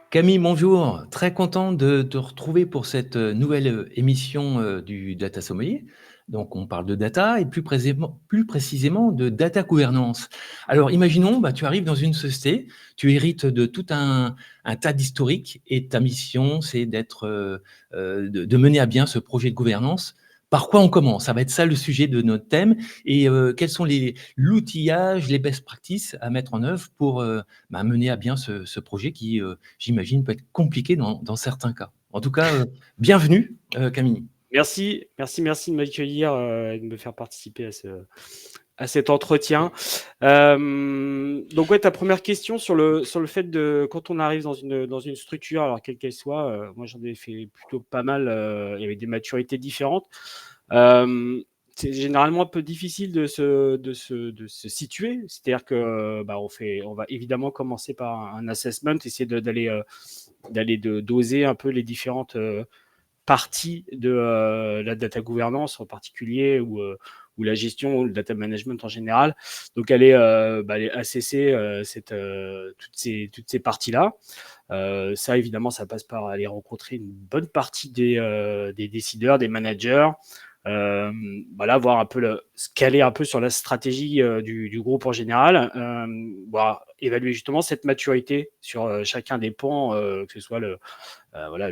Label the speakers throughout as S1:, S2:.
S1: Camille, bonjour. Très content de te retrouver pour cette nouvelle émission du Data Sommelier. Donc, on parle de data et plus précisément de data gouvernance. Alors, imaginons, tu arrives dans une société, tu hérites de tout un tas d'historiques et ta mission, c'est de mener à bien ce projet de gouvernance. Par quoi on commence? Ça va être ça le sujet de notre thème. Et quels sont l'outillage, les best practices à mettre en œuvre pour mener à bien ce projet qui, j'imagine, peut être compliqué dans certains cas. En tout cas, bienvenue, Camille.
S2: Merci de m'accueillir et de me faire participer à cet entretien. Donc ouais, ta première question sur le fait de quand on arrive dans une structure, alors quelle qu'elle soit, moi j'en ai fait plutôt pas mal, il y avait des maturités différentes. Euh, c'est généralement un peu difficile de se situer, c'est-à-dire que on va évidemment commencer par un assessment, essayer d'aller doser un peu les différentes partie de la data gouvernance en particulier ou la gestion ou le data management en général. Donc, elle est ACC toutes ces parties-là. Ça, évidemment, ça passe par aller rencontrer une bonne partie des décideurs, des managers. Voir un peu scaler un peu sur la stratégie du groupe en général, évaluer justement cette maturité sur chacun des pans, que ce soit le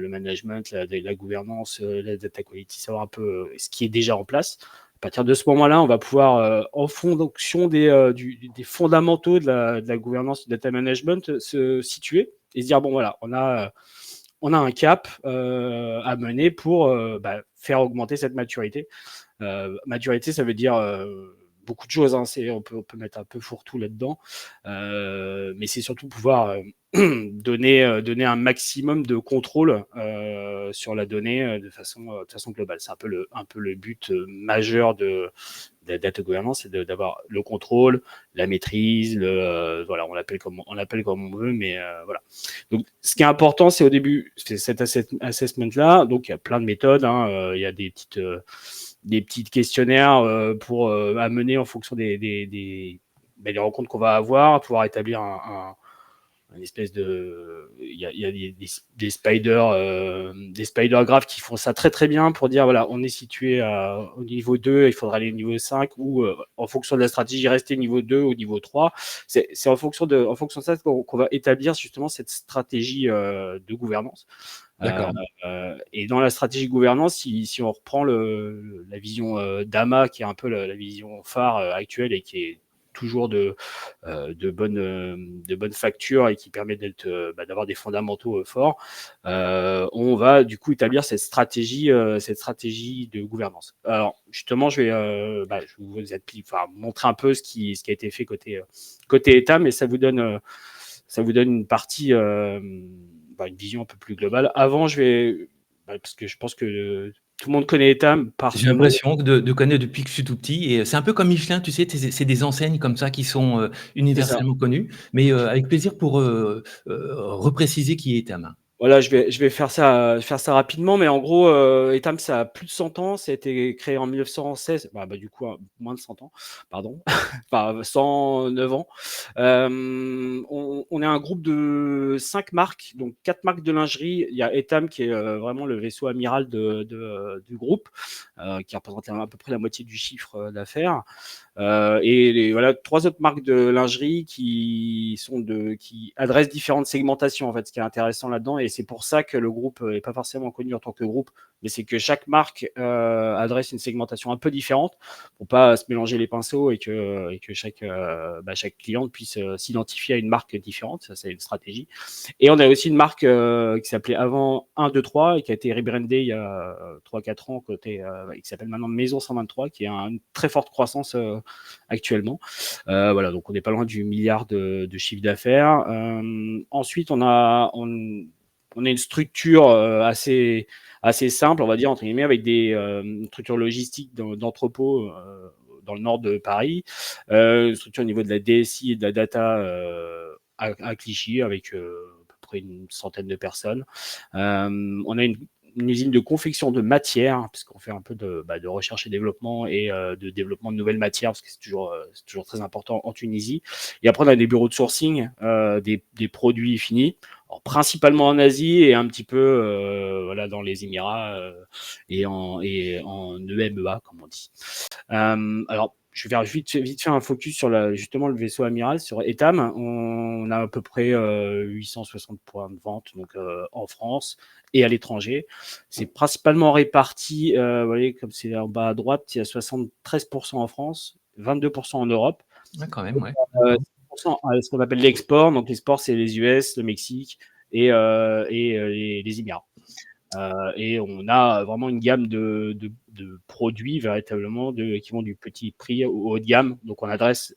S2: management, la gouvernance, la data quality, savoir un peu ce qui est déjà en place. À partir de ce moment-là, on va pouvoir, en fonction des fondamentaux de la gouvernance du data management, se situer et se dire, bon voilà, on a un cap à mener pour faire augmenter cette maturité. Maturité, ça veut dire beaucoup de choses. Hein. On peut mettre un peu fourre-tout là-dedans. Mais c'est surtout pouvoir donner un maximum de contrôle sur la donnée de façon globale. C'est un peu le but majeur de la data governance, c'est d'avoir le contrôle, la maîtrise, voilà, on l'appelle comme on veut, mais voilà. Donc, ce qui est important, c'est au début, c'est cet assessment-là. Donc, il y a plein de méthodes. Hein, il y a des petits questionnaires pour amener en fonction des rencontres qu'on va avoir, pouvoir établir une espèce de, il y a des spider graphes qui font ça très très bien pour dire voilà, on est situé au niveau 2, il faudra aller au niveau 5 ou en fonction de la stratégie rester au niveau 2 ou au niveau 3. C'est en fonction de ça qu'on va établir justement cette stratégie de gouvernance. Euh,
S1: D'accord.
S2: et dans la stratégie de gouvernance, si on reprend la vision d'AMA, qui est un peu la vision phare actuelle et qui est toujours de bonnes factures et qui permet d'avoir des fondamentaux forts, on va du coup établir cette stratégie de gouvernance. Alors justement, je vais montrer un peu ce qui a été fait côté État, mais ça vous donne une partie, une vision un peu plus globale. Avant, parce que je pense que tout le monde connaît Etam par
S1: J'ai
S2: son nom.
S1: l'impression de connaître depuis que je suis tout petit et c'est un peu comme Michelin, tu sais, c'est des enseignes comme ça qui sont
S2: C'est ça.
S1: universellement connues, mais avec plaisir pour repréciser qui est ta main.
S2: Voilà, je vais faire ça rapidement, mais en gros, Etam, ça a plus de 100 ans. Ça a été créé en 1916. Du coup, moins de 100 ans, pardon. Enfin, 109 ans. On est un groupe de 5 marques, donc 4 marques de lingerie. Il y a Etam qui est vraiment le vaisseau amiral du groupe, qui représente à peu près la moitié du chiffre d'affaires. Et voilà, 3 autres marques de lingerie qui adressent différentes segmentations, en fait, ce qui est intéressant là-dedans. Et c'est pour ça que le groupe n'est pas forcément connu en tant que groupe, mais c'est que chaque marque adresse une segmentation un peu différente pour pas se mélanger les pinceaux et que chaque cliente puisse s'identifier à une marque différente. Ça, c'est une stratégie. Et on a aussi une marque qui s'appelait avant 1, 2, 3 et qui a été rebrandée il y a 3-4 ans, qui s'appelle maintenant Maison 123, qui a une très forte croissance actuellement. Voilà, donc on n'est pas loin du milliard de chiffre d'affaires. Ensuite, on a une structure assez simple, on va dire, entre guillemets, avec une structure logistique d'entrepôt dans le nord de Paris, une structure au niveau de la DSI et de la data à Clichy, avec à peu près une centaine de personnes. On a une usine de confection de matières, puisqu'on fait un peu de recherche et développement et de développement de nouvelles matières, parce que c'est toujours très important en Tunisie. Et après, on a des bureaux de sourcing des produits finis. Alors, principalement en Asie et un petit peu voilà, dans les Émirats et en EMEA, comme on dit. Alors, je vais faire vite faire un focus sur justement le vaisseau amiral, sur Etam. On a à peu près 860 points de vente donc, en France et à l'étranger. C'est principalement réparti, vous voyez, comme c'est en bas à droite, il y a 73% en France, 22% en Europe.
S1: Ouais, quand même, ouais.
S2: Euh,
S1: D'accord.
S2: 6% à ce qu'on appelle l'export. Donc, l'export, c'est les US, le Mexique et les Émirats. Et on a vraiment une gamme de produits véritablement qui vont du petit prix au haut de gamme. Donc, on adresse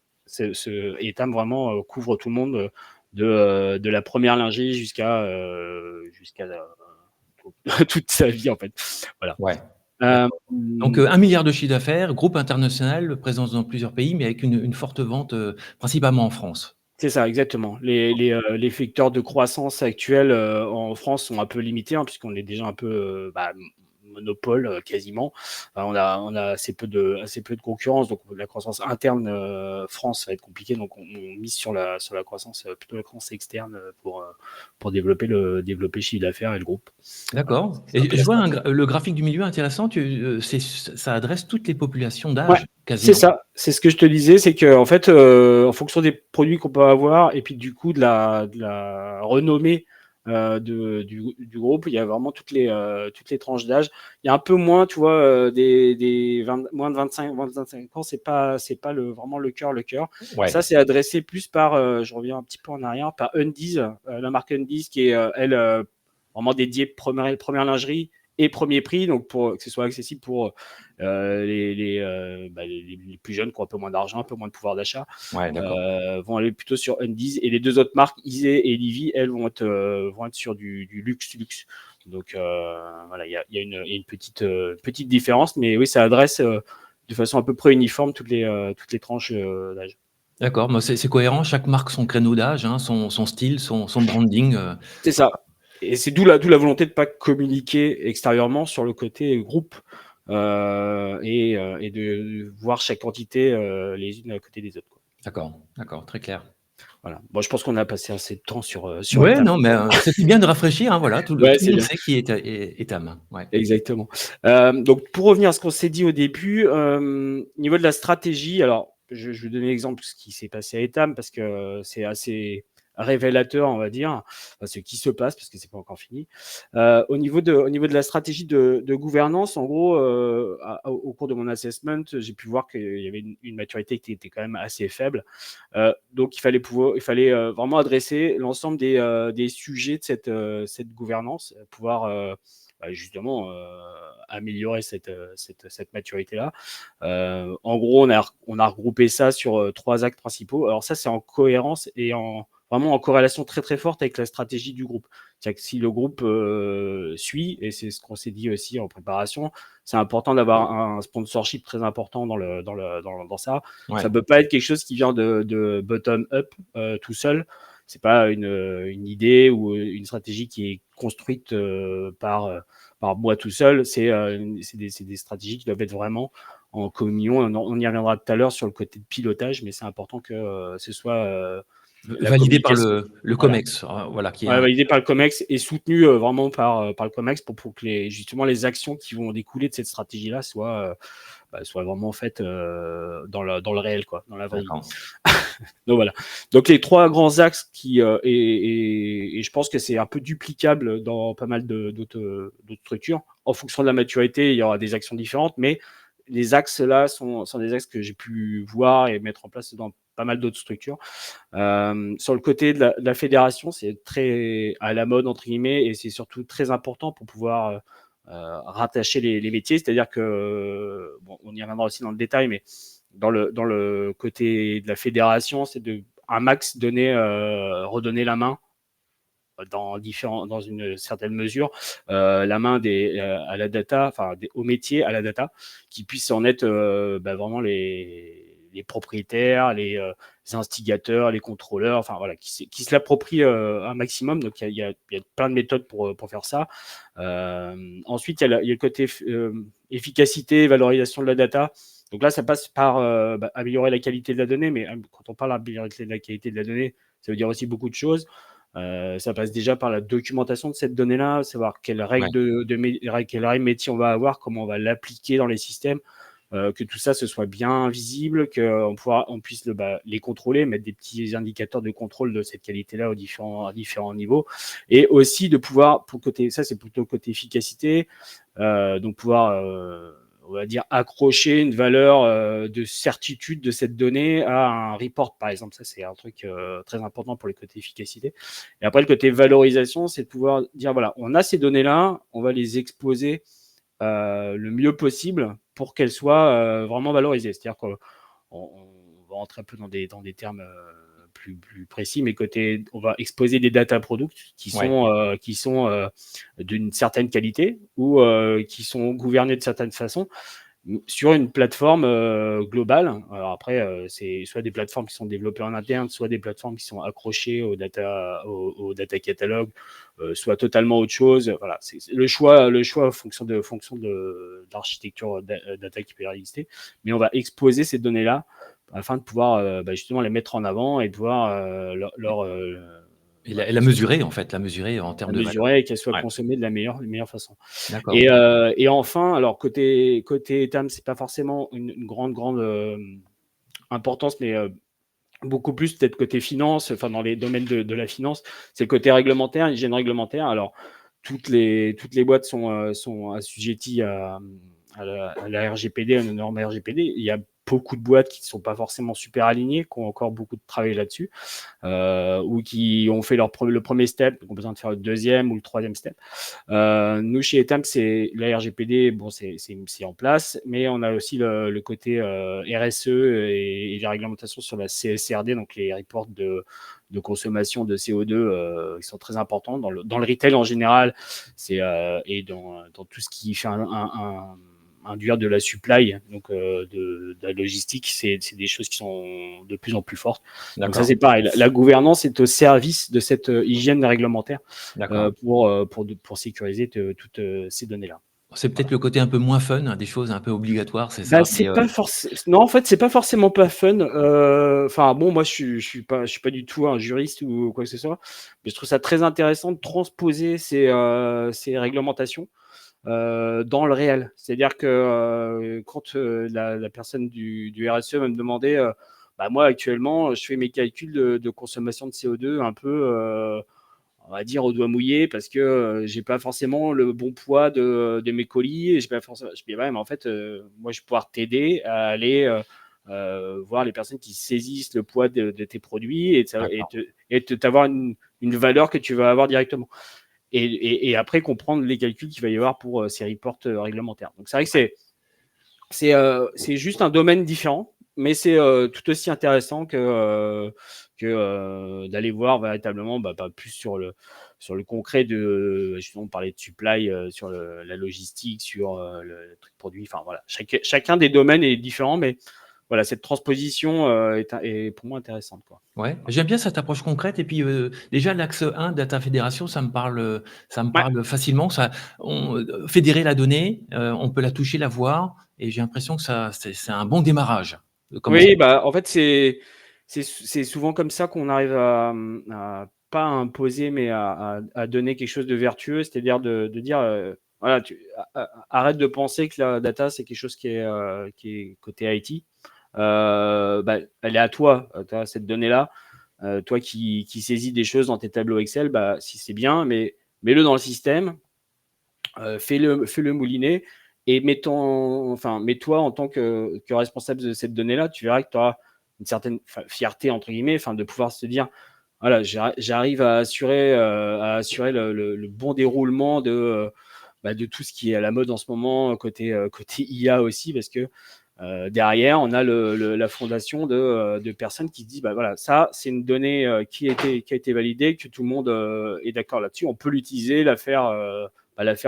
S2: Etam vraiment couvre tout le monde de la première lingerie jusqu'à toute sa vie, en fait. Voilà.
S1: Ouais.
S2: Euh,
S1: D'accord. Donc, 1 milliard de chiffre d'affaires, groupe international, présence dans plusieurs pays, mais avec une forte vente, principalement en France.
S2: C'est ça, exactement. Les facteurs de croissance actuels en France sont un peu limités, hein, puisqu'on est déjà un peu monopole quasiment. On a assez peu de concurrence, donc la croissance interne France va être compliquée. Donc on mise sur la croissance, plutôt la croissance externe pour développer le chiffre d'affaires et le groupe. Voilà,
S1: D'accord,
S2: c'est un peu
S1: et je
S2: la
S1: vois
S2: stratégie.
S1: le graphique du milieu intéressant, ça adresse toutes les populations
S2: Ouais,
S1: d'âge,
S2: c'est
S1: quasiment.
S2: ça. C'est ce que je te disais, c'est que en fait, en fonction des produits qu'on peut avoir et puis du coup de la renommée du groupe, il y a vraiment toutes les tranches d'âge. Il y a un peu moins, tu vois, moins de 25 ans, c'est pas vraiment le cœur, le cœur.
S1: Ouais.
S2: Ça, c'est adressé plus par, je reviens un petit peu en arrière, par Undies, la marque Undies qui est, elle, vraiment dédiée première lingerie et premier prix, donc pour que ce soit accessible pour les plus jeunes qui ont un peu moins d'argent, un peu moins de pouvoir d'achat,
S1: Ouais, d'accord.
S2: vont aller plutôt sur Undies. Et les deux autres marques, Isée et Livy, elles vont être sur du luxe. Donc voilà, il y a une petite différence, mais oui, ça adresse de façon à peu près uniforme toutes les tranches d'âge.
S1: D'accord, moi, c'est cohérent, chaque marque son créneau d'âge, hein, son style, son branding,
S2: C'est ça. Et c'est d'où la volonté de ne pas communiquer extérieurement sur le côté groupe et de voir chaque entité les unes à côté des autres, quoi.
S1: D'accord, très clair.
S2: Voilà. Bon, je pense qu'on a passé assez de temps sur
S1: Ouais,
S2: Etam.
S1: non, mais c'était bien de rafraîchir, hein, voilà,
S2: Ouais,
S1: tout le
S2: c'est
S1: monde
S2: bien.
S1: sait qui est Etam, ouais.
S2: Exactement. Donc, pour revenir à ce qu'on s'est dit au début, niveau de la stratégie, alors je vais donner l'exemple de ce qui s'est passé à Etam parce que c'est assez révélateur, on va dire, enfin, ce qui se passe parce que c'est pas encore fini. Au niveau de la stratégie de gouvernance, en gros, au cours de mon assessment, j'ai pu voir qu'il y avait une maturité qui était quand même assez faible. Donc, il fallait vraiment adresser l'ensemble des sujets de cette gouvernance, pouvoir justement améliorer cette maturité-là. En gros, on a regroupé ça sur 3 axes principaux. Alors ça, c'est en cohérence et vraiment en corrélation très très forte avec la stratégie du groupe. C'est-à-dire que si le groupe suit, et c'est ce qu'on s'est dit aussi en préparation, c'est important d'avoir un sponsorship très important dans ça.
S1: Ouais.
S2: Ça ne peut pas être quelque chose qui vient de bottom-up tout seul. C'est pas une idée ou une stratégie qui est construite par moi tout seul. C'est des stratégies qui doivent être vraiment en communion. On y reviendra tout à l'heure sur le côté de pilotage, mais c'est important que ce soit la
S1: Validé par
S2: communication.
S1: le
S2: Voilà.
S1: COMEX, voilà, qui est
S2: Ouais,
S1: un
S2: validé par le COMEX et soutenu vraiment par le COMEX pour que justement les actions qui vont découler de cette stratégie-là soient vraiment faites dans le réel, quoi, dans la vraie vie.
S1: d'accord.
S2: Donc voilà. Donc les 3 grands axes et je pense que c'est un peu duplicable dans pas mal d'autres structures. En fonction de la maturité, il y aura des actions différentes, mais les axes là sont des axes que j'ai pu voir et mettre en place dans pas mal d'autres structures. Sur le côté de la fédération, c'est très à la mode entre guillemets et c'est surtout très important pour pouvoir rattacher les métiers. C'est-à-dire que bon, on y reviendra aussi dans le détail, mais dans le côté de la fédération, c'est de un max redonner la main dans une certaine mesure, la main à la data, enfin au métier, à la data, qui puissent en être vraiment les propriétaires, les instigateurs, les contrôleurs, enfin voilà, qui se l'approprient un maximum. Donc il y a plein de méthodes pour faire ça. Ensuite, il y a le côté efficacité, valorisation de la data. Donc là, ça passe par améliorer la qualité de la donnée, mais quand on parle d'améliorer la qualité de la donnée, ça veut dire aussi beaucoup de choses. Ça passe déjà par la documentation de cette donnée-là, savoir quelles
S1: Ouais.
S2: règles quelles règles métier on va avoir, comment on va l'appliquer dans les systèmes, que tout ça ce soit bien visible, on puisse les contrôler, mettre des petits indicateurs de contrôle de cette qualité-là à différents niveaux, et aussi de pouvoir, ça c'est plutôt côté efficacité, donc pouvoir on va dire accrocher une valeur de certitude de cette donnée à un report, par exemple. Ça, c'est un truc très important pour les côtés efficacité. Et après, le côté valorisation, c'est de pouvoir dire, voilà, on a ces données-là, on va les exposer le mieux possible pour qu'elles soient vraiment valorisées. C'est-à-dire qu'on va rentrer un peu dans des termes plus précis, mais côté, on va exposer des data products
S1: Ouais.
S2: qui sont d'une certaine qualité ou qui sont gouvernés de certaines façons sur une plateforme globale. Alors après, c'est soit des plateformes qui sont développées en interne, soit des plateformes qui sont accrochées au data catalogue, soit totalement autre chose. Voilà, c'est le choix en fonction de l'architecture data qui peut exister. Mais on va exposer ces données-là afin de pouvoir justement les mettre en avant et de voir
S1: Et la mesurer, en fait, la mesurer en termes
S2: la
S1: de valeur.
S2: mesurer et qu'elle soit
S1: Ouais,
S2: consommée de la meilleure façon.
S1: d'accord.
S2: Et enfin, alors côté ETAM, c'est pas forcément une grande importance, mais beaucoup plus peut-être côté finance, enfin dans les domaines de la finance, c'est le côté réglementaire, hygiène réglementaire. Alors toutes les boîtes sont assujetties à la RGPD, à nos normes RGPD. Il y a beaucoup de boîtes qui ne sont pas forcément super alignées, qui ont encore beaucoup de travail là-dessus, ou qui ont fait le premier step, qui ont besoin de faire le deuxième ou le troisième step. Nous, chez Etam, c'est la RGPD, bon, c'est en place, mais on a aussi le côté RSE et les réglementations sur la CSRD, donc les reports de consommation de CO2 qui sont très importants dans le retail en général, et dans tout ce qui fait induire de la supply, donc de la logistique, c'est des choses qui sont de plus en plus fortes. Donc ça,
S1: D'accord,
S2: c'est pareil. La gouvernance est au service de cette hygiène réglementaire
S1: d'accord.
S2: pour sécuriser toutes ces données-là.
S1: C'est peut-être
S2: Voilà.
S1: le côté un peu moins fun, hein, des choses un peu obligatoires, c'est
S2: Bah,
S1: ça?
S2: c'est pas forcément. Non, en fait, c'est pas forcément pas fun. Enfin, bon, moi, je suis pas du tout un juriste ou quoi que ce soit, mais je trouve ça très intéressant de transposer ces réglementations dans le réel. C'est-à-dire que quand la personne du RSE va me demander, bah, moi, actuellement, je fais mes calculs de consommation de CO2 un peu. On va dire au doigt mouillé parce que j'ai pas forcément le bon poids de mes colis et j'ai pas forcément. Je dis ouais, mais en fait, moi je vais pouvoir t'aider à aller voir les personnes qui saisissent le poids de tes produits
S1: D'accord.
S2: t'avoir une valeur que tu vas avoir directement. Et après comprendre les calculs qu'il va y avoir pour ces reports réglementaires. Donc c'est vrai que c'est juste un domaine différent, mais c'est tout aussi intéressant que d'aller voir véritablement, pas plus sur le concret justement, on parlait de supply, sur la logistique, sur le truc produit. Enfin voilà, chacun des domaines est différent, mais voilà, cette transposition est pour moi intéressante, quoi.
S1: Ouais, j'aime bien cette approche concrète et puis, déjà l'axe 1 data fédération, ça me
S2: Ouais.
S1: parle facilement. Fédérer la donnée, on peut la toucher, la voir et j'ai l'impression que ça c'est un bon démarrage de commencer.
S2: Oui, bah, en fait, c'est souvent comme ça qu'on arrive à pas imposer, mais à donner quelque chose de vertueux, c'est-à-dire de dire, voilà, arrête de penser que la data, c'est quelque chose qui est côté IT. Bah, elle est à toi, tu as cette donnée-là. Toi qui saisis des choses dans tes tableaux Excel, bah, si c'est bien, mais mets-le dans le système, fais-le mouliner et mets-toi en tant que responsable de cette donnée-là, tu verras que tu auras une certaine fierté, entre guillemets, de pouvoir se dire, voilà, j'arrive à assurer le bon déroulement de tout ce qui est à la mode en ce moment, côté IA aussi, parce que derrière, on a la fondation de personnes qui se disent, bah voilà, ça, c'est une donnée qui a été validée, que tout le monde est d'accord là-dessus. On peut l'utiliser, la faire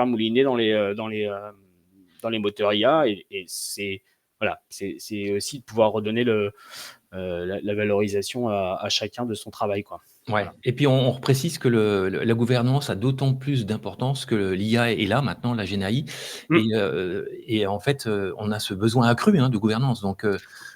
S2: mouliner dans les moteurs IA. Et c'est voilà, c'est aussi de pouvoir redonner la valorisation à chacun de son travail, quoi.
S1: Ouais,
S2: Voilà.
S1: et puis on reprécise que la gouvernance a d'autant plus d'importance que l'IA est là maintenant, la GenAI,
S2: Mmh.
S1: et en fait, on a ce besoin accru, hein, de gouvernance, donc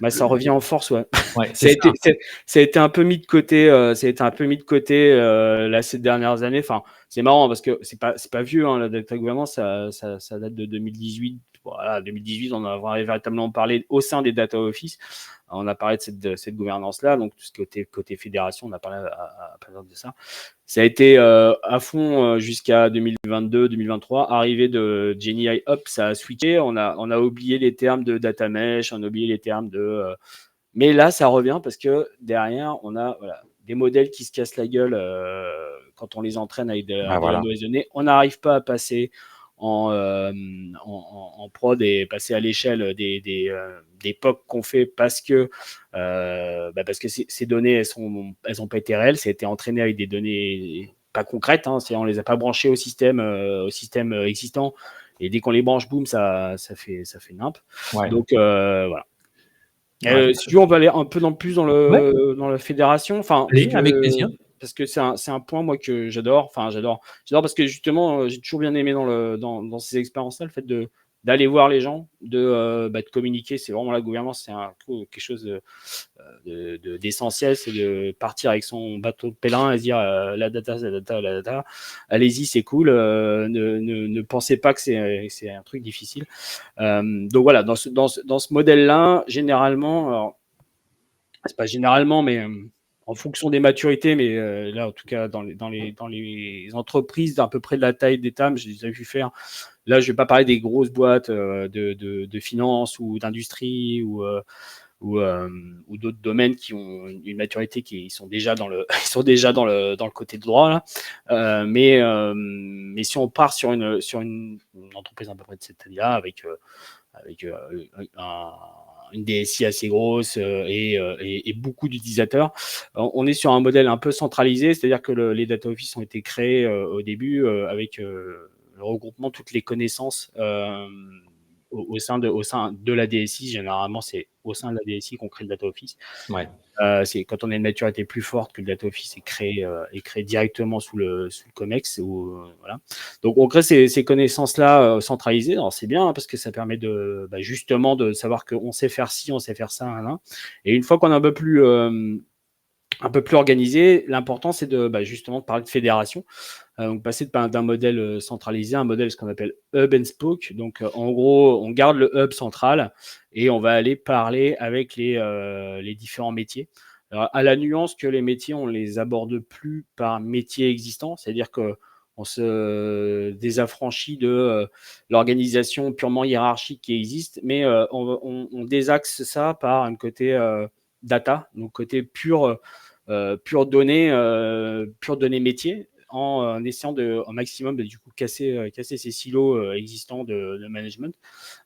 S2: Bah, ça revient en force, ouais.
S1: ouais, c'est
S2: Ça a
S1: ça.
S2: été ça a été un peu mis de côté, ça a été un peu mis de côté, là, ces dernières années. Enfin, c'est marrant parce que c'est pas vieux, hein, la data governance, ça date de 2018. Voilà, 2018, on en a véritablement parlé au sein des data office. On a parlé de cette gouvernance-là, donc tout ce qui était côté fédération, on a parlé à partir de ça. Ça a été à fond jusqu'à 2022-2023. Arrivée de GenAI, hop, ça a switché. On a oublié les termes de data mesh, on a oublié les termes de. Mais là, ça revient parce que derrière, on a voilà, des modèles qui se cassent la gueule quand on les entraîne avec
S1: Bah,
S2: de la
S1: voilà.
S2: mauvaise donnée. On n'arrive pas à passer en, en prod et passer à l'échelle des POC qu'on fait parce que ces données, elles ont pas été réelles. Ça a été entraîné avec des données pas concrètes. Hein, on les a pas branchées au système existant. Et dès qu'on les branche, boum, ça fait nimp.
S1: Ouais,
S2: Donc voilà.
S1: ouais.
S2: Si tu veux, on va aller un peu plus
S1: Ouais,
S2: dans la fédération. Enfin,
S1: allez, avec plaisir.
S2: parce que c'est un point moi que j'adore. Enfin, j'adore parce que justement, j'ai toujours bien aimé dans ces expériences-là le fait d'aller voir les gens, de communiquer. C'est vraiment la gouvernance, c'est quelque chose d'essentiel, c'est de partir avec son bateau de pèlerin et se dire la data, la data, la data. Allez-y, c'est cool. Ne pensez pas que c'est un truc difficile. Donc voilà, dans ce modèle-là, généralement, alors, c'est pas généralement, mais en fonction des maturités, mais là, en tout cas, dans les entreprises d'à peu près de la taille d'État, j'ai déjà vu faire. Là, je vais pas parler des grosses boîtes de finance ou d'industrie ou d'autres domaines qui ont une maturité qui sont déjà ils sont déjà dans le côté de droit là. Mais si on part sur une entreprise à peu près de cette taille-là avec un, une DSI assez grosse et beaucoup d'utilisateurs. On est sur un modèle un peu centralisé, c'est-à-dire que les data office ont été créés au début avec le regroupement de toutes les connaissances au sein de la DSI. Généralement, c'est au sein de la DSI qu'on crée le data office.
S1: Ouais.
S2: C'est quand on a une maturité plus forte que le data office est créé directement sous le COMEX. Voilà. Donc, on crée ces connaissances-là centralisées. Alors, c'est bien hein, parce que ça permet justement de savoir qu'on sait faire ci, on sait faire ça. Hein. Et une fois qu'on est un peu plus organisé, l'important, c'est justement de parler de fédération. Donc, passer d'un modèle centralisé à un modèle ce qu'on appelle hub and spoke. Donc, en gros, on garde le hub central et on va aller parler avec les différents métiers. Alors, à la nuance que les métiers, on les aborde plus par métier existant, c'est-à-dire que on se désaffranchit de l'organisation purement hiérarchique qui existe, mais on désaxe ça par un côté data, donc côté pure données métier en essayant un maximum du coup casser ces silos existants de management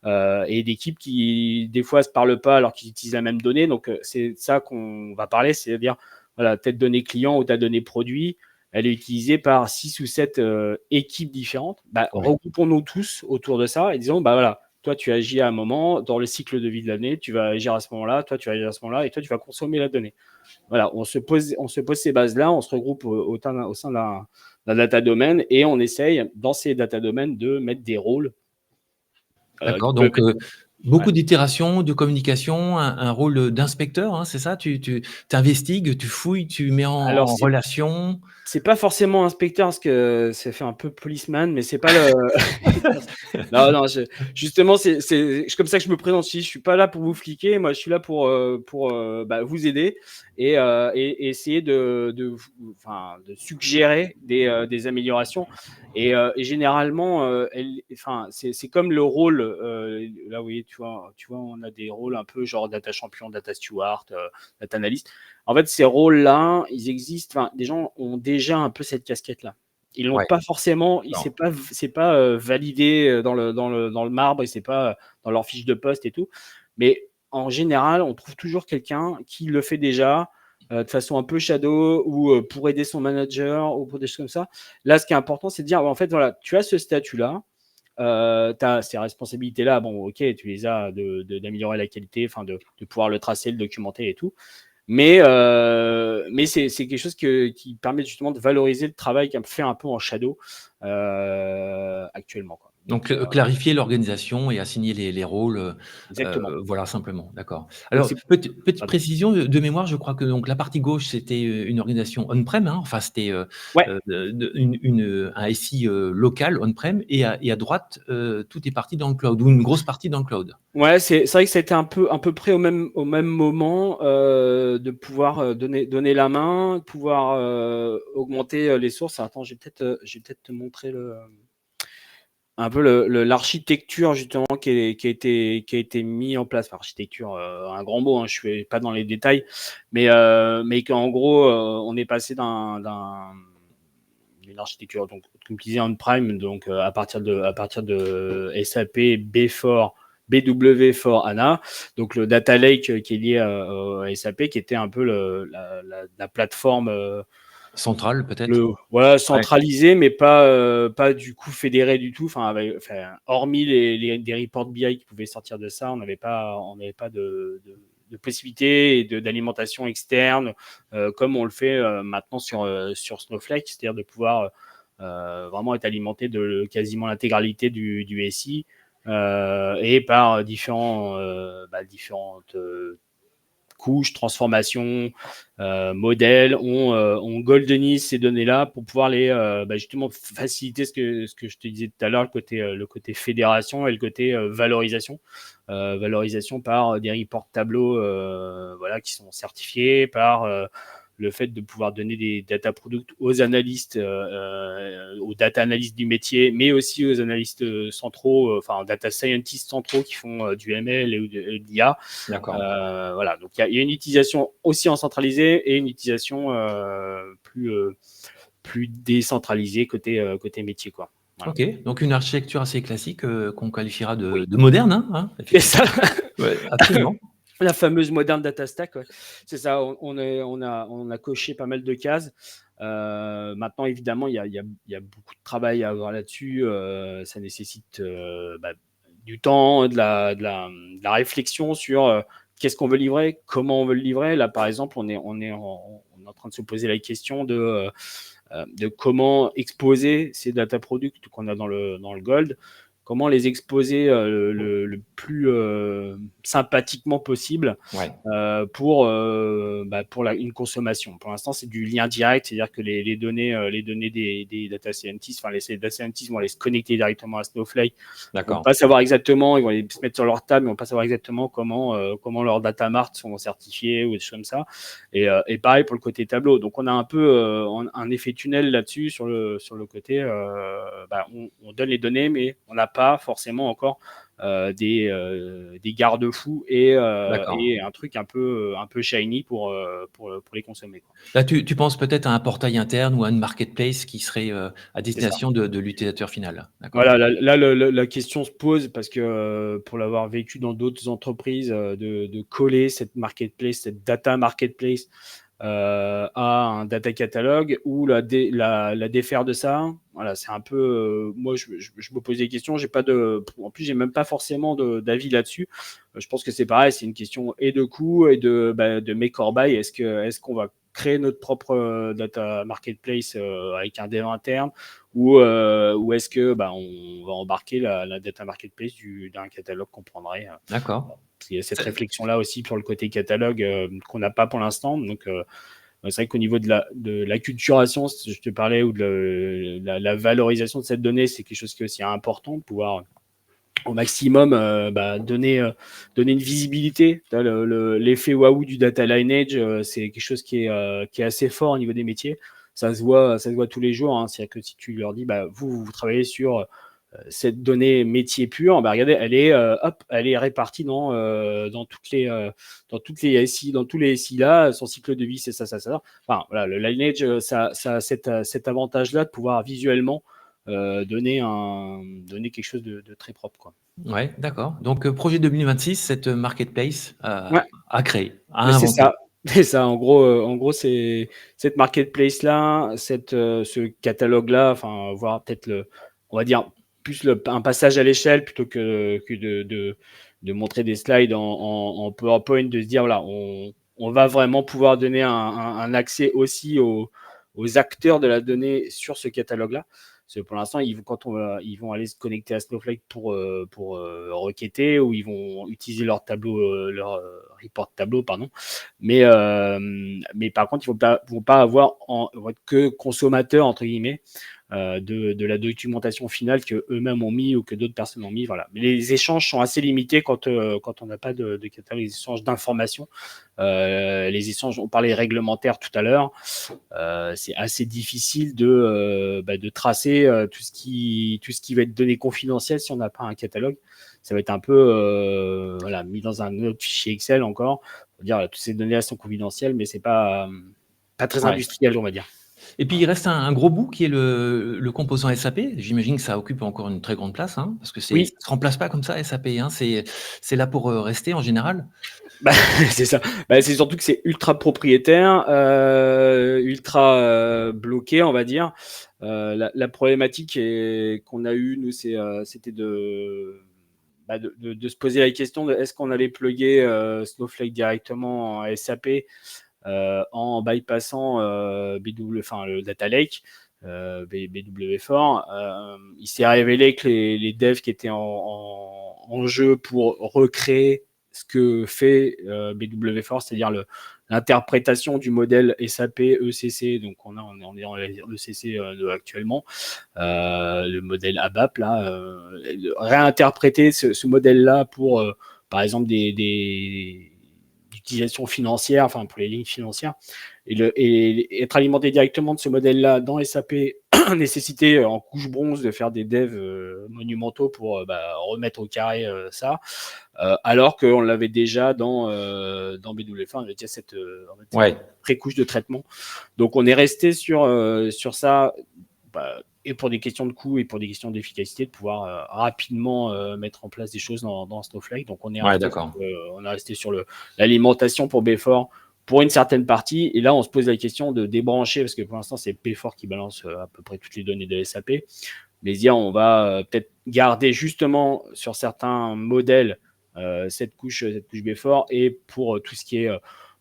S2: et d'équipes qui des fois se parlent pas alors qu'ils utilisent la même donnée. Donc c'est ça qu'on va parler, c'est-à-dire voilà, telle donnée client ou ta donnée produit, elle est utilisée par 6 ou 7 équipes différentes.
S1: Ouais.
S2: Regroupons-nous tous autour de ça et disons voilà, toi tu agis à un moment dans le cycle de vie de l'année, tu vas agir à ce moment-là, toi tu vas agir à ce moment-là et toi tu vas consommer la donnée. Voilà, on se pose ces bases-là, on se regroupe au sein d'un data domaine et on essaye, dans ces data domaines, de mettre des rôles
S1: D'accord,
S2: qui peuvent
S1: donc
S2: être. Ouais.
S1: beaucoup d'itérations, de communication, un rôle d'inspecteur, hein, c'est ça? Tu investigues, tu fouilles, tu mets
S2: Alors,
S1: en relation?
S2: c'est pas forcément inspecteur parce que ça fait un peu policeman, mais c'est pas le. Non, non, justement, c'est comme ça que je me présente. Je suis pas là pour vous fliquer. Moi, je suis là pour vous aider et essayer enfin, de suggérer des améliorations. Et généralement, enfin, c'est comme le rôle. Là, oui, tu vois, on a des rôles un peu genre data champion, data steward, data analyst. En fait, ces rôles-là, ils existent. Enfin, des gens ont déjà un peu cette casquette-là. Ils l'ont
S1: Ouais,
S2: pas forcément.
S1: d'accord.
S2: C'est pas validé dans le marbre et c'est pas dans leur fiche de poste et tout. Mais en général, on trouve toujours quelqu'un qui le fait déjà de façon un peu shadow ou pour aider son manager ou pour des choses comme ça. Là, ce qui est important, c'est de dire en fait, voilà, tu as ce statut-là. Tu as ces responsabilités-là, bon, ok, tu les as d'améliorer la qualité, enfin de pouvoir le tracer, le documenter et tout. Mais c'est quelque chose qui permet justement de valoriser le travail qu'on fait un peu en shadow actuellement, quoi.
S1: Donc, clarifier l'organisation et assigner les rôles,
S2: Exactement.
S1: voilà simplement, d'accord.
S2: Donc
S1: Alors
S2: c'est
S1: petite
S2: pardon.
S1: précision de mémoire, je crois que donc la partie gauche, c'était, une organisation on-prem, hein, enfin c'était,
S2: Ouais,
S1: de un SI, local on-prem et à droite, tout est parti dans le cloud ou une grosse partie dans le cloud.
S2: ouais, c'est vrai que c'était un peu à peu près au même moment, de pouvoir, donner la main, pouvoir, augmenter, les sources. Attends, je vais peut-être te montrer un peu l'architecture justement qui a été mis en place. Enfin, architecture, un grand mot, hein, je suis pas dans les détails, mais qu'en gros, on est passé d'une architecture, donc comme tu disais on-prime, donc à partir de SAP BW for HANA, donc le data lake qui est lié à SAP, qui était un peu la plateforme,
S1: Centrale peut-être?
S2: voilà,
S1: Ouais,
S2: centralisé, mais pas du coup fédéré du tout. Enfin, hormis des reports BI qui pouvaient sortir de ça, on n'avait pas de possibilités et d'alimentation externe, comme on le fait maintenant sur Snowflake, c'est-à-dire de pouvoir vraiment être alimenté de quasiment l'intégralité du SI, et par différentes couches, transformations, modèles, on goldenise ces données-là pour pouvoir justement faciliter ce que je te disais tout à l'heure, le côté fédération et le côté valorisation. Valorisation par des reports tableaux, voilà, qui sont certifiés, par le fait de pouvoir donner des data products aux analystes, aux data analystes du métier, mais aussi aux analystes centraux, enfin data scientists centraux qui font du ML et de l'IA.
S1: d'accord.
S2: Voilà, donc il y a une utilisation aussi en centralisé et une utilisation plus décentralisée côté métier, quoi. Voilà.
S1: OK, donc une architecture assez classique, qu'on qualifiera
S2: Oui,
S1: de moderne, hein,
S2: c'est ça.
S1: effectivement. Ouais, absolument.
S2: La fameuse moderne data stack, ouais. C'est ça, on a coché pas mal de cases. Maintenant, évidemment, il y a beaucoup de travail à avoir là-dessus. Ça nécessite du temps, de la réflexion sur qu'est-ce qu'on veut livrer, comment on veut le livrer. Là, par exemple, on est en train de se poser la question de comment exposer ces data products qu'on a dans le Gold, comment les exposer le plus sympathiquement possible,
S1: Ouais,
S2: pour une consommation. Pour l'instant, c'est du lien direct, c'est-à-dire que les données des data scientists, enfin les data scientists vont aller se connecter directement à Snowflake. Ils vont
S1: d'accord.
S2: pas savoir exactement, ils vont aller se mettre sur leur table, mais ils vont pas savoir exactement comment leurs data marts sont certifiés ou des choses comme ça. Et pareil pour le côté tableau. Donc on a un peu un effet tunnel là-dessus sur le côté. On donne les données, mais on n'a pas forcément encore des garde-fous
S1: D'accord.
S2: et un truc un peu shiny pour les consommer, quoi.
S1: Là, tu penses peut-être à un portail interne ou à une marketplace qui serait, à
S2: C'est ça.
S1: destination de l'utilisateur final? D'accord.
S2: Voilà, là, la question se pose parce que pour l'avoir vécu dans d'autres entreprises, de coller cette marketplace, cette data marketplace à un data catalogue ou la défaire de ça. Voilà, c'est un peu. Moi, je me pose des questions. En plus, j'ai même pas forcément d'avis là-dessus. Je pense que c'est pareil. C'est une question et de coût et de make or buy. Est-ce qu'on va créer notre propre data marketplace avec un dev interne, ou est-ce que on va embarquer la data marketplace d'un catalogue qu'on prendrait.
S1: D'accord.
S2: Parce qu'il y a cette
S1: C'est
S2: réflexion-là aussi sur le côté catalogue qu'on n'a pas pour l'instant. Donc, c'est vrai qu'au niveau de l'acculturation, je te parlais, ou de la valorisation de cette donnée, c'est quelque chose qui est aussi important, de pouvoir au maximum donner une visibilité. L'effet waouh du data lineage, c'est quelque chose qui est assez fort au niveau des métiers. Ça se voit tous les jours, hein. C'est-à-dire que si tu leur dis, vous travaillez sur cette donnée métier pure, regardez, elle est répartie dans toutes les SI, dans tous les SI là, son cycle de vie, c'est ça, ça, ça. Enfin, voilà, le lineage, ça a cet avantage-là de pouvoir visuellement donner quelque chose de très propre, quoi.
S1: ouais, d'accord. Donc, projet 2026, cette marketplace
S2: Ouais,
S1: à créer, à
S2: mais c'est
S1: inventer.
S2: ça. C'est ça, en gros, c'est cette marketplace-là, ce catalogue-là, enfin, voire peut-être on va dire, plus un passage à l'échelle plutôt que de montrer des slides en PowerPoint, de se dire, voilà, on va vraiment pouvoir donner un accès aussi aux acteurs de la donnée sur ce catalogue-là. Parce que pour l'instant, ils vont aller se connecter à Snowflake pour requêter, ou ils vont utiliser leur tableau, leur report tableau, pardon. Mais par contre, vont pas vont être que consommateurs, entre guillemets, de la documentation finale que eux-mêmes ont mis ou que d'autres personnes ont mis. Voilà. Mais les échanges sont assez limités quand on n'a pas de catalogue, les échanges d'informations. Les échanges, on parlait réglementaires tout à l'heure, c'est assez difficile de tracer tout ce qui va être donné confidentiel si on n'a pas un catalogue. Ça va être un peu mis dans un autre fichier Excel encore. On va dire toutes ces données sont confidentielles, mais c'est pas très industriel, on va dire.
S1: Et puis, il reste un gros bout qui est le composant SAP. J'imagine que ça occupe encore une très grande place, hein, parce que ça ne se remplace pas comme ça, SAP. Hein, c'est là pour rester en général.
S2: C'est ça. C'est surtout que c'est ultra propriétaire, ultra bloqué, on va dire. La problématique qu'on a eue, nous, c'était de se poser la question de est-ce qu'on allait plugger Snowflake directement en SAP en bypassant le Data Lake, BW4. Il s'est révélé que les devs qui étaient en jeu pour recréer ce que fait BW4, c'est-à-dire l'interprétation du modèle SAP ECC, donc on est en ECC actuellement, le modèle ABAP, là, réinterpréter ce modèle-là pour, par exemple, des utilisation financière, enfin pour les lignes financières, et être alimenté directement de ce modèle-là dans SAP nécessité en couche bronze de faire des devs monumentaux pour remettre au carré ça, alors qu'on l'avait déjà dans BW4, on avait déjà cette pré-couche de traitement. Donc on est resté sur ça, et pour des questions de coût et pour des questions d'efficacité, de pouvoir rapidement mettre en place des choses dans Snowflake. Donc on est resté sur l'alimentation pour B4 pour une certaine partie. Et là, on se pose la question de débrancher, parce que pour l'instant, c'est B4 qui balance à peu près toutes les données de SAP. Mais dire, on va peut-être garder justement sur certains modèles cette couche B4, et pour tout ce qui est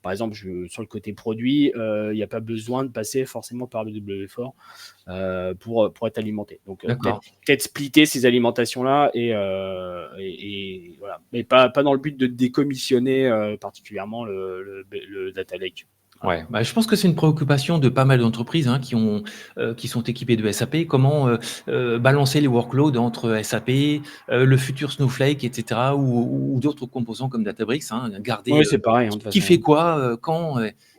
S2: par exemple, sur le côté produit, il n'y a pas besoin de passer forcément par le W4 pour être alimenté. Donc, peut-être splitter ces alimentations-là et voilà. Mais pas dans le but de décommissionner particulièrement le Data Lake.
S1: Ouais, je pense que c'est une préoccupation de pas mal d'entreprises qui sont équipées de SAP. Comment balancer les workloads entre SAP, le futur Snowflake, etc., ou d'autres composants comme Databricks. Garder
S2: c'est pareil,
S1: qui fait quoi, quand,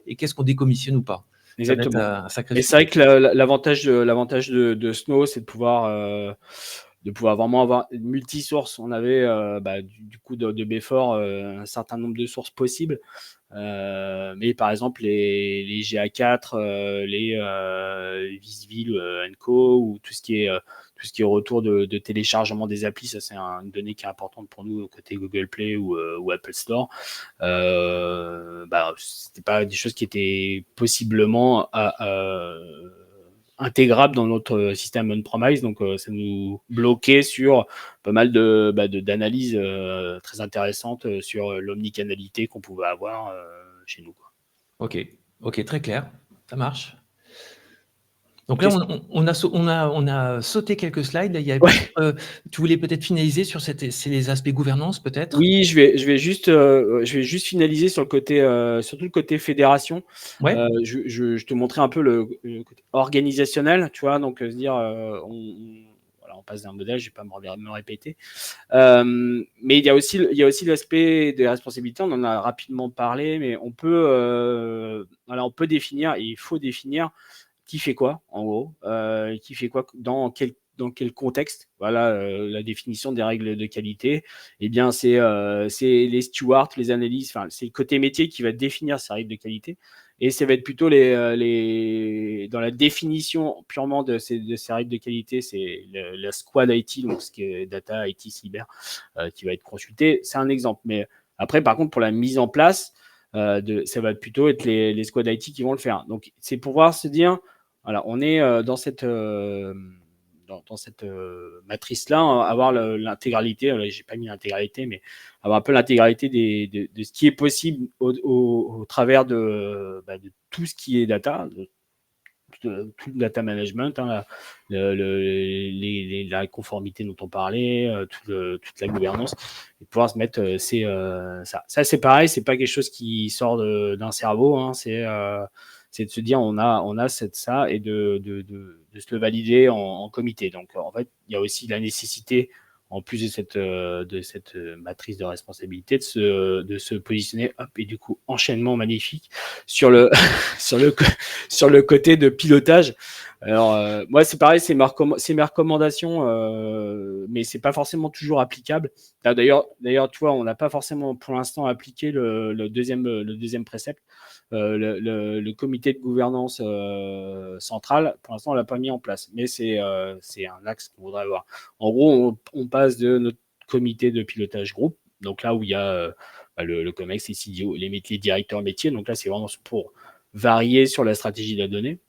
S1: et qu'est-ce qu'on décommissionne ou pas.
S2: Exactement.
S1: Ça va être un sacré
S2: Mais c'est vrai que l'avantage de Snow, c'est de pouvoir vraiment avoir une multi-source. On avait du coup de B4 un certain nombre de sources possibles. Mais par exemple les GA4, les Visville Co, ou tout ce qui est retour de téléchargement des applis, ça c'est une donnée qui est importante pour nous côté Google Play ou Apple Store. C'était pas des choses qui étaient possiblement intégrable dans notre système on-premise, donc ça nous bloquait sur pas mal d'analyses très intéressantes sur l'omnicanalité qu'on pouvait avoir chez nous.
S1: Ok, très clair, ça marche. Donc là, on a sauté quelques slides. Il y a tu voulais peut-être finaliser sur c'est les aspects gouvernance, peut-être?
S2: Oui, je vais juste finaliser sur surtout le côté fédération. Je te montrais un peu le côté organisationnel, tu vois, donc se dire on passe d'un modèle, je vais pas me répéter. Mais il y a aussi l'aspect des responsabilités. On en a rapidement parlé, mais on peut définir, et il faut définir qui fait quoi, en gros, qui fait quoi dans quel contexte. Voilà, la définition des règles de qualité. Eh bien, c'est les stewards, les analyses, enfin, c'est le côté métier qui va définir ces règles de qualité. Et ça va être plutôt dans la définition purement de ces règles de qualité, c'est la squad IT, donc ce qui est data, IT, cyber, qui va être consulté. C'est un exemple. Mais après, par contre, pour la mise en place, ça va plutôt être les squads IT qui vont le faire. Donc, c'est pouvoir se dire, voilà, on est dans dans cette matrice-là, avoir l'intégralité, j'ai pas mis l'intégralité, mais avoir un peu l'intégralité de ce qui est possible au travers de tout ce qui est data, tout le data management, hein, la conformité dont on parlait, toute la gouvernance, et pouvoir se mettre ça. Ça, c'est pareil, c'est pas quelque chose qui sort d'un cerveau, hein, c'est de se dire on a ça et de se le valider en comité. Donc en fait, il y a aussi la nécessité, en plus de cette matrice de responsabilité, de se positionner, hop, et du coup, enchaînement magnifique sur le, sur le côté de pilotage. Alors, moi, c'est pareil, c'est mes recommandations, mais c'est pas forcément toujours applicable. D'ailleurs, tu vois, on n'a pas forcément pour l'instant appliqué le deuxième précepte. Le comité de gouvernance centrale, pour l'instant, on l'a pas mis en place, mais c'est un axe qu'on voudrait avoir. En gros, on passe de notre comité de pilotage groupe, donc là où il y a le COMEX, les CDO, les directeurs métiers, donc là, c'est vraiment pour varier sur la stratégie de la donnée.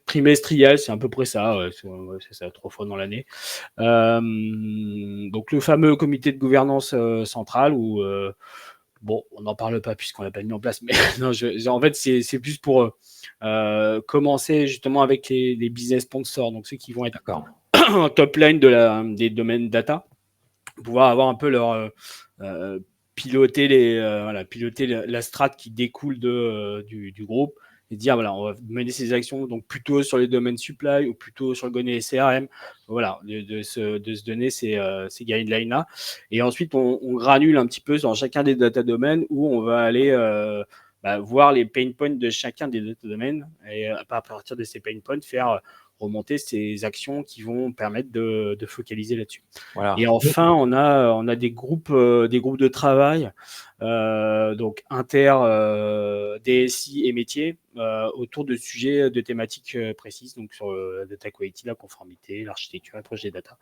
S2: Trimestriel, c'est à peu près ça, c'est ça, 3 fois dans l'année. Donc le fameux comité de gouvernance centrale où bon, on n'en parle pas puisqu'on l'a pas mis en place, mais non, en fait, c'est plus pour commencer justement avec les business sponsors, donc ceux qui vont être en top line des domaines data, pouvoir avoir un peu leur piloter la strate qui découle du groupe et dire voilà, on va mener ces actions donc plutôt sur les domaines supply ou plutôt sur le domaine CRM, voilà, de se donner ces guidelines là, et ensuite on granule un petit peu dans chacun des data domaines où on va aller voir les pain points de chacun des data domaines et à partir de ces pain points faire remonter ces actions qui vont permettre de focaliser là-dessus.
S1: Voilà.
S2: Et enfin, on a des groupes de travail, donc inter, DSI et métier, autour de sujets de thématiques précises, donc sur la data quality, la conformité, l'architecture, les projets data,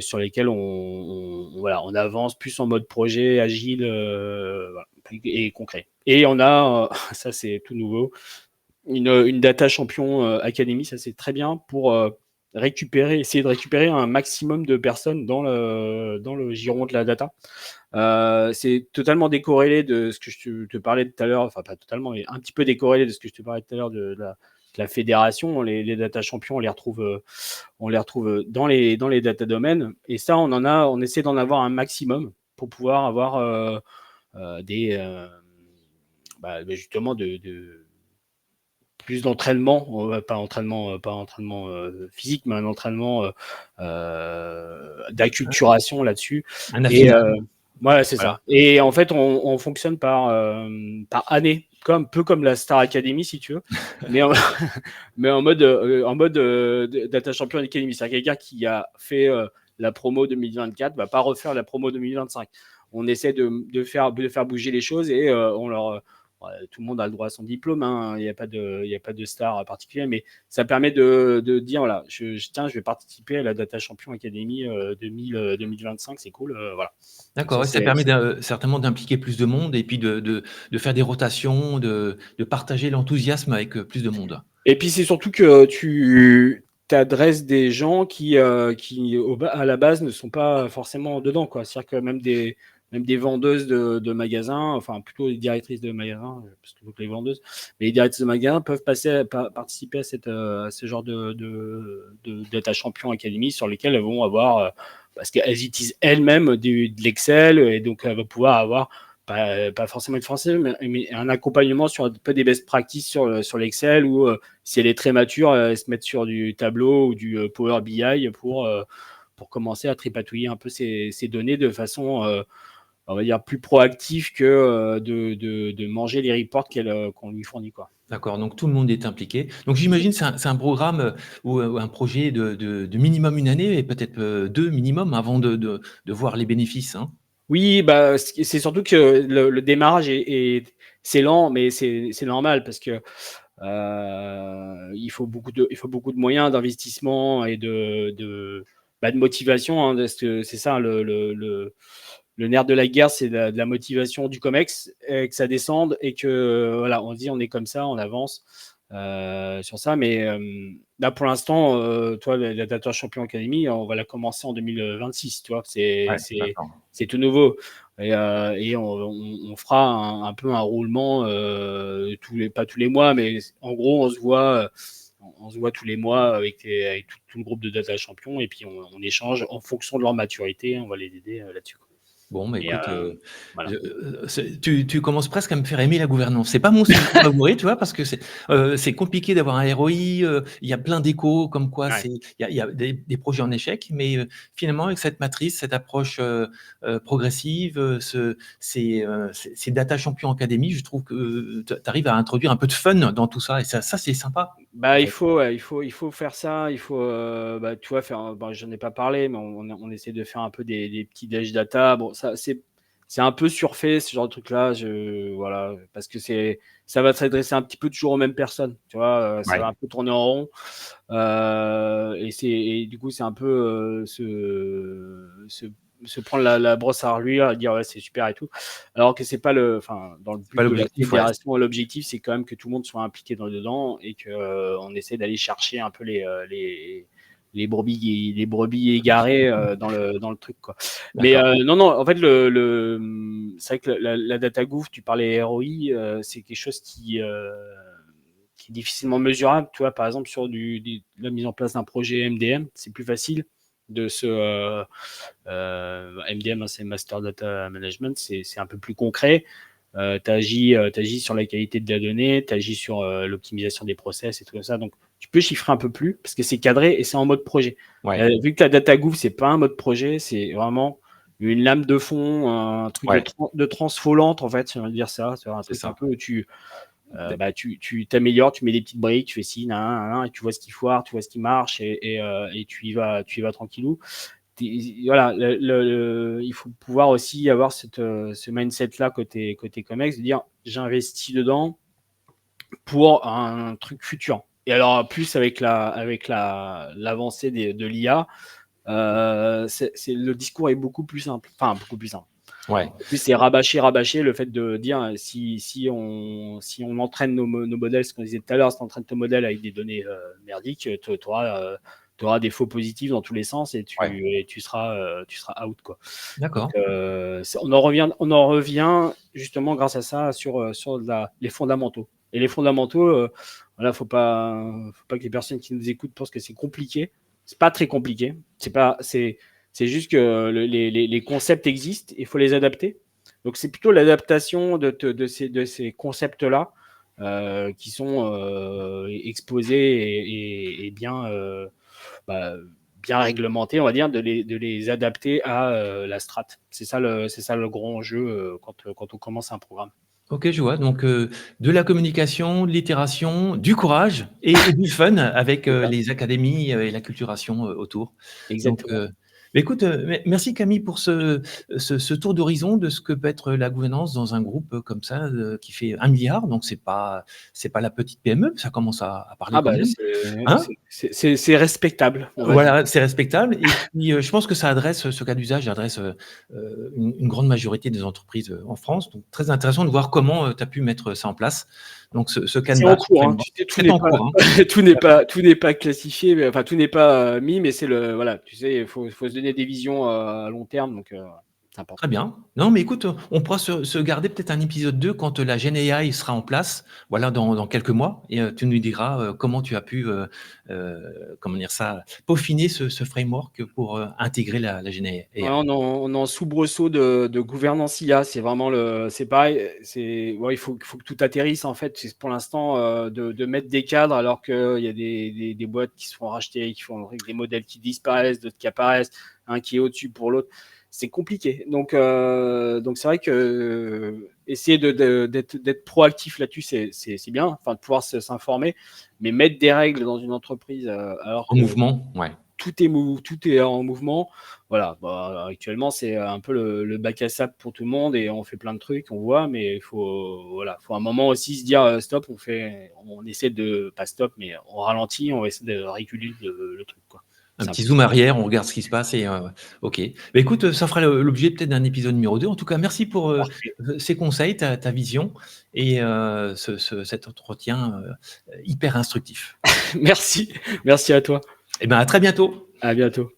S2: sur lesquels on avance plus en mode projet agile et concret. Et on a, ça c'est tout nouveau, une data champion academy, ça c'est très bien pour essayer de récupérer un maximum de personnes dans le giron de la data. C'est totalement décorrélé de ce que je te parlais tout à l'heure, enfin pas totalement, mais un petit peu décorrélé de ce que je te parlais tout à l'heure de la fédération. Les data champions, on les retrouve dans les data domaines, et ça on essaie d'en avoir un maximum pour pouvoir avoir justement de plus d'entraînement, pas entraînement physique, mais un entraînement d'acculturation là-dessus.
S1: Un
S2: Et
S1: affinage.
S2: voilà, c'est
S1: Voilà.
S2: ça. Et en fait, on fonctionne par année, peu comme la Star Academy, si tu veux, mais mais en mode Data Champion Academy. C'est-à-dire quelqu'un qui a fait la promo 2024 va pas refaire la promo 2025. On essaie de faire bouger les choses et tout le monde a le droit à son diplôme, hein. Il n'y a pas de star particulier, mais ça permet de dire voilà, je vais participer à la Data Champion Academy 2025, c'est cool, voilà.
S1: D'accord, et ça permet certainement d'impliquer plus de monde et puis de faire des rotations, de partager l'enthousiasme avec plus de monde.
S2: Et puis c'est surtout que tu t'adresses des gens qui à la base ne sont pas forcément dedans, quoi. C'est-à-dire que même des vendeuses de magasins, enfin plutôt les directrices de magasins, parce que les vendeuses, mais les directrices de magasins peuvent participer à ce genre de data champion academy sur lesquels elles vont avoir, parce qu'elles utilisent elles-mêmes de l'Excel, et donc elles vont pouvoir avoir pas forcément être français, mais un accompagnement sur un peu des best practices sur l'Excel, ou si elle est très mature, elle se met sur du Tableau ou du Power BI pour commencer à tripatouiller un peu ces données de façon, on va dire, plus proactive que de manger les reports qu'on lui fournit, quoi.
S1: D'accord, donc tout le monde est impliqué. Donc j'imagine c'est un programme ou un projet de minimum une année et peut-être 2 minimum avant de voir les bénéfices, hein?
S2: Oui, c'est surtout que le démarrage c'est lent, mais c'est normal parce que il faut beaucoup de moyens d'investissement et de motivation, hein, parce que c'est ça le nerf de la guerre, c'est de la motivation du COMEX, et que ça descende et que voilà, on se dit on est comme ça, on avance. sur ça. Mais là, pour l'instant, toi, la Data Champion Academy, on va la commencer en 2026. Tu vois,
S1: Ouais, d'accord.
S2: c'est tout nouveau. Et on fera un peu un roulement, pas tous les mois, mais en gros, on se voit tous les mois avec tout le groupe de Data Champions, et puis on échange en fonction de leur maturité. On va les aider là-dessus.
S1: Bon, bah
S2: Et
S1: écoute,
S2: voilà.
S1: tu commences presque à me faire aimer la gouvernance. C'est pas mon sujet favori, tu vois, parce que c'est compliqué d'avoir un ROI. Il y a plein d'échos comme quoi
S2: Ouais.
S1: il y a des projets en échec, mais finalement, avec cette matrice, cette approche progressive, ces data champions académie, je trouve que tu arrives à introduire un peu de fun dans tout ça. Et ça c'est sympa, en
S2: Bah,
S1: fait.
S2: il faut faire ça. Il faut, bah, tu vois, j'en ai pas parlé, mais on essaie de faire un peu des petits dash data. Bon, ça, c'est un peu surfait, ce genre de truc-là. Voilà, parce que ça va s'adresser un petit peu toujours aux mêmes personnes. Tu vois, ça va
S1: Ouais.
S2: un peu tourner en rond. Et du coup, c'est un peu se prendre la brosse à reluire et dire ouais, c'est super et tout. Alors que c'est pas enfin, dans le
S1: C'est pas
S2: but de la
S1: l'objectif, ouais.
S2: fédération, l'objectif, c'est quand même que tout le monde soit impliqué dans le dedans et que on essaie d'aller chercher un peu les brebis égarées dans le truc, quoi. Mais
S1: D'accord.
S2: non, non, en fait, c'est vrai que la data gouv, tu parlais ROI, c'est quelque chose qui est difficilement mesurable. Tu vois, par exemple, sur la mise en place d'un projet MDM, c'est plus facile de se. MDM, hein, c'est Master Data Management, c'est un peu plus concret. Tu agis sur la qualité de la donnée, tu agis sur l'optimisation des process et tout ça. Donc, tu peux chiffrer un peu plus parce que c'est cadré et c'est en mode projet.
S1: Ouais.
S2: Vu que la data gouv, c'est pas un mode projet, c'est vraiment une lame de fond, un truc
S1: Ouais.
S2: de transfolante, en fait, si on veut dire ça. C'est un
S1: C'est
S2: truc un
S1: ça.
S2: peu où bah, tu t'améliores, tu mets des petites briques, tu fais ci, et tu vois ce qui foire, tu vois ce qui marche, et tu y vas tranquillou. Voilà, il faut pouvoir aussi avoir ce mindset-là côté Comex, de dire j'investis dedans pour un truc futur. Et alors, plus l'avancée de l'IA, le discours est beaucoup plus simple. Enfin, beaucoup plus simple.
S1: Ouais.
S2: En plus, c'est rabâcher le fait de dire si on entraîne nos modèles, ce qu'on disait tout à l'heure, si on entraîne ton modèle avec des données merdiques, tu auras des faux positifs dans tous les sens et
S1: Ouais.
S2: tu seras out, quoi. Donc,
S1: D'accord.
S2: on en revient justement grâce à ça sur les fondamentaux. Et les fondamentaux, voilà, faut pas que les personnes qui nous écoutent pensent que c'est compliqué. C'est pas très compliqué. C'est juste que les concepts existent, il faut les adapter. Donc, c'est plutôt l'adaptation de ces concepts-là qui sont exposés et bah, bien réglementés, on va dire, de les adapter à la strat. C'est ça le gros enjeu quand on commence un programme.
S1: OK, je vois. Donc, de la communication, de l'itération, du courage et du fun avec,
S2: C'est ça,
S1: les académies, et l'acculturation, autour. Donc,
S2: exactement.
S1: bah, écoute, merci Camille pour ce tour d'horizon de ce que peut être la gouvernance dans un groupe, comme ça, qui fait 1 milliard. Donc c'est pas la petite PME, ça commence à parler
S2: Ah
S1: quand
S2: bah,
S1: même, hein?
S2: c'est respectable, on va dire.
S1: Voilà, c'est respectable et puis, je pense que ça adresse, ce cas d'usage adresse, une grande majorité des entreprises, en France. Donc très intéressant de voir comment, tu as pu mettre ça en place. Donc ce
S2: C'est en
S1: canevas, ce
S2: cours, hein.
S1: framework,
S2: Tu sais,
S1: c'est en cours, hein? D'accord.
S2: tout n'est pas classifié, mais enfin, tout n'est pas mis, mais voilà, tu sais, faut se donner des visions à long terme, donc c'est
S1: Très
S2: important.
S1: bien. Non, mais écoute, on pourra se garder peut-être un épisode 2 quand, la GenAI sera en place, voilà, dans quelques mois et tu nous diras, comment tu as pu, comment dire ça? Peaufiner ce framework pour, intégrer la GenAI.
S2: Ouais, on est en soubresaut de gouvernance IA. C'est pareil. Ouais, il faut que tout atterrisse en fait. C'est pour l'instant de mettre des cadres alors qu'il y a des boîtes qui se font racheter, qui font des modèles qui disparaissent, d'autres qui apparaissent, un qui est au-dessus pour l'autre. C'est compliqué. Donc c'est vrai que essayer d'être proactif là-dessus, c'est bien. Enfin, de pouvoir s'informer, mais mettre des règles dans une entreprise alors
S1: En
S2: que
S1: mouvement, ouais.
S2: tout est en mouvement. Voilà, bah, actuellement, c'est un peu le bac à sable pour tout le monde et on fait plein de trucs, on voit, mais voilà, faut un moment aussi se dire stop, on essaie de, pas stop, mais on ralentit, on essaie de réguler le truc, quoi.
S1: Un petit zoom arrière, on regarde ce qui se passe et OK. Bah, écoute, ça fera l'objet peut-être d'un épisode numéro 2. En tout cas, merci pour,
S2: Parfait.
S1: ces conseils, ta vision et cet entretien, hyper instructif.
S2: Merci, merci à toi.
S1: Et ben, à très bientôt.
S2: À bientôt.